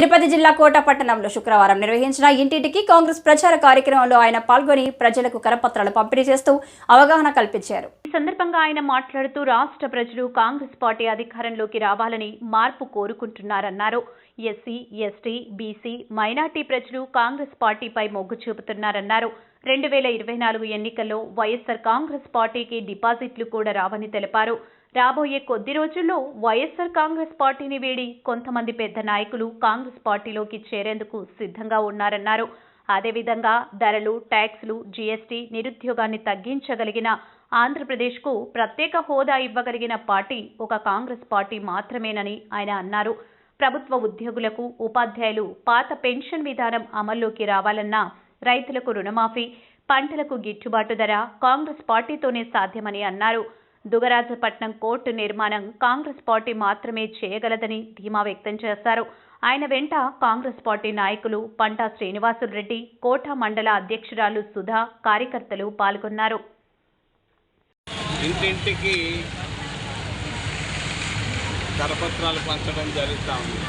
తిరుపతి జిల్లా కోట పట్టణంలో శుక్రవారం నిర్వహించిన ఇంటింటికి కాంగ్రెస్ ప్రచార కార్యక్రమంలో ఆయన పాల్గొని ప్రజలకు కరపత్రాలు పంపిణీ చేస్తూ అవగాహన కల్పించారు. ఈ సందర్భంగా ఆయన మాట్లాడుతూ రాష్ట్ర ప్రజలు కాంగ్రెస్ పార్టీ అధికారంలోకి రావాలని మార్పు కోరుకుంటున్నారన్నారు. ఎస్సీ, ఎస్టీ, బీసీ, మైనార్టీ ప్రజలు కాంగ్రెస్ పార్టీపై మొగ్గు చూపుతున్నారన్నారు. 2024 ఎన్నికల్లో వైఎస్ఆర్ కాంగ్రెస్ పార్టీకి డిపాజిట్లు కూడా రావని తెలిపారు. రాబోయే కొద్ది రోజుల్లో వైఎస్ఆర్ కాంగ్రెస్ పార్టీని వీడి కొంతమంది పెద్ద నాయకులు కాంగ్రెస్ పార్టీలోకి చేరేందుకు సిద్ధంగా ఉన్నారన్నారు. అదేవిధంగా ధరలు, ట్యాక్సులు, జీఎస్టీ, నిరుద్యోగాన్ని తగ్గించగలిగిన ఆంధ్రప్రదేశ్కు ప్రత్యేక హోదా ఇవ్వగలిగిన పార్టీ ఒక కాంగ్రెస్ పార్టీ మాత్రమేనని ఆయన అన్నారు. ప్రభుత్వ ఉద్యోగులకు, ఉపాధ్యాయులు పాత పెన్షన్ విధానం అమల్లోకి రావాలన్నా, రైతులకు రుణమాఫీ, పంటలకు గిట్టుబాటు ధర కాంగ్రెస్ పార్టీతోనే సాధ్యమని అన్నారు. దుగరాజపట్నం కోర్టు నిర్మాణం కాంగ్రెస్ పార్టీ మాత్రమే చేయగలదని ధీమా వ్యక్తం చేశారు. ఆయన వెంట కాంగ్రెస్ పార్టీ నాయకులు పంటా శ్రీనివాసులు రెడ్డి, కోట మండల అధ్యక్షురాలు సుధా, కార్యకర్తలు పాల్గొన్నారు. ఇంటింటికి కరపత్రాలు పంచడం జరుగుతూ ఉంది.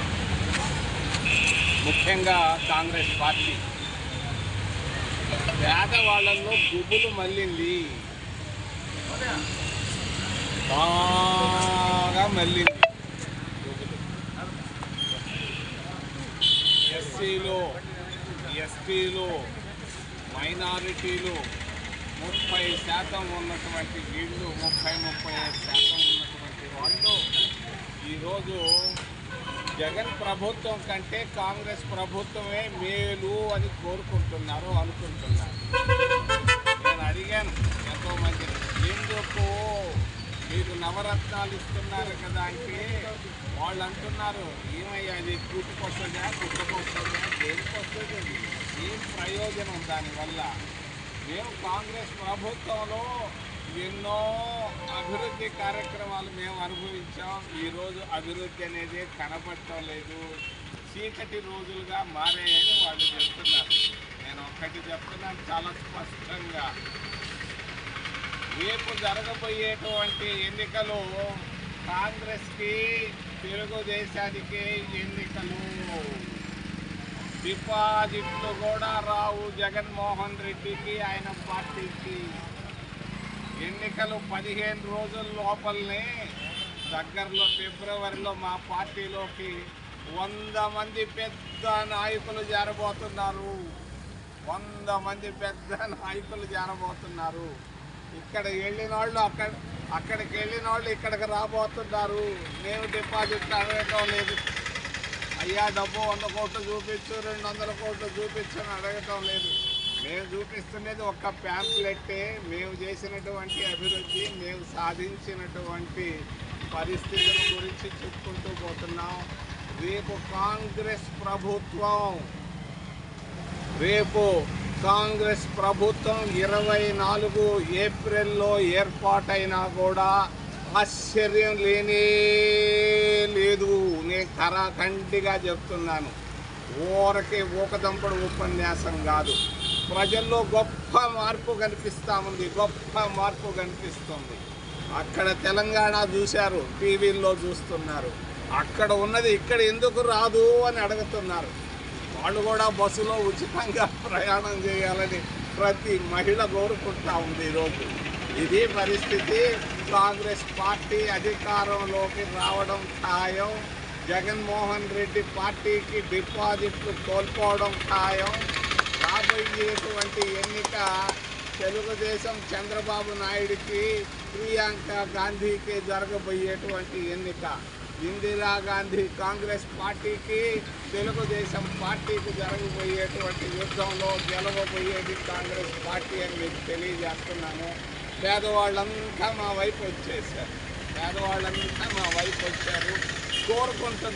ముఖ్యంగా కాంగ్రెస్ పార్టీ పేదవాళ్లలో గుబులు మళ్ళింది, బాగా మళ్ళింది గుబులు. ఎస్సీలు, ఎస్టీలు, మైనారిటీలు 30% ఉన్నటువంటి వీళ్ళు, 30-35% ఉన్నటువంటి వాళ్ళు ఈరోజు జగన్ ప్రభుత్వం కంటే కాంగ్రెస్ ప్రభుత్వమే మేలు అని కోరుకుంటున్నారు, అనుకుంటున్నారు. నేను అడిగాను ఎంతోమంది, ఎందుకు మీరు నవరత్నాలు ఇస్తున్నారు కదా అంటే వాళ్ళు అంటున్నారు, ఏమయ్యా అది కూటుకు వస్తుందా, కుక్కకు వస్తుందా, దేనికి వస్తుంది, ఏం ప్రయోజనం దానివల్ల? మేము కాంగ్రెస్ ప్రభుత్వంలో ఎన్నో అభివృద్ధి కార్యక్రమాలు మేము అనుభవించాం. ఈరోజు అభివృద్ధి అనేది కనపడటం లేదు, చీకటి రోజులుగా మారాయని వాళ్ళు చెప్తున్నారు. నేను ఒక్కటి చెప్తున్నాను చాలా స్పష్టంగా, రేపు జరగబోయేటువంటి ఎన్నికలు కాంగ్రెస్కి, తెలుగుదేశానికి ఎన్నికలు. డిపాజిట్లు కూడా రావు జగన్మోహన్ రెడ్డికి, ఆయన పార్టీకి. ఎన్నికలు 15 రోజుల లోపలనే, దగ్గరలో ఫిబ్రవరిలో మా పార్టీలోకి 100 మంది పెద్ద నాయకులు చేరబోతున్నారు. 100 మంది పెద్ద నాయకులు చేరబోతున్నారు. ఇక్కడ వెళ్ళిన వాళ్ళు అక్కడికి వెళ్ళిన వాళ్ళు ఇక్కడికి రాబోతున్నారు. మేము డిపాజిట్లు అడగటం లేదు, అయ్యా డబ్బు 100 కోట్లు చూపించు, 200 కోట్లు చూపించు అని అడగటం లేదు. మేము చూపిస్తున్నది ఒక్క ప్యాంప్లెట్టే, మేము చేసినటువంటి అభివృద్ధి, మేము సాధించినటువంటి పరిస్థితుల గురించి చెప్పుకుంటూ పోతున్నాం. రేపు కాంగ్రెస్ ప్రభుత్వం 24 ఏప్రిల్లో ఏర్పాటైనా కూడా ఆశ్చర్యం లేనే లేదు. నేను కరాఖండిగా చెప్తున్నాను, ఊరకే ఊకదంపుడు ఉపన్యాసం కాదు. ప్రజల్లో గొప్ప మార్పు కనిపిస్తూ ఉంది, గొప్ప మార్పు కనిపిస్తుంది. అక్కడ తెలంగాణ చూశారు, టీవీల్లో చూస్తున్నారు. అక్కడ ఉన్నది ఇక్కడ ఎందుకు రాదు అని అడుగుతున్నారు. వాళ్ళు కూడా బస్సులో ఉచితంగా ప్రయాణం చేయాలని ప్రతి మహిళ కోరుకుంటూ ఉంది ఈరోజు. ఇది పరిస్థితి. కాంగ్రెస్ పార్టీ అధికారంలోకి రావడం ఖాయం. జగన్మోహన్ రెడ్డి పార్టీకి డిపాజిట్లు కోల్పోవడం ఖాయం. రాబోయేటువంటి ఎన్నిక తెలుగుదేశం చంద్రబాబు నాయుడికి, ప్రియాంక గాంధీకి జరగబోయేటువంటి ఎన్నిక. ఇందిరాగాంధీ కాంగ్రెస్ పార్టీకి, తెలుగుదేశం పార్టీకి జరగబోయేటువంటి యుద్ధంలో గెలవబోయేది కాంగ్రెస్ పార్టీ అని మీకు తెలియజేస్తున్నాను. పేదవాళ్ళంతా మా వైపు వచ్చేసారు, కోరుకుంటున్నారు.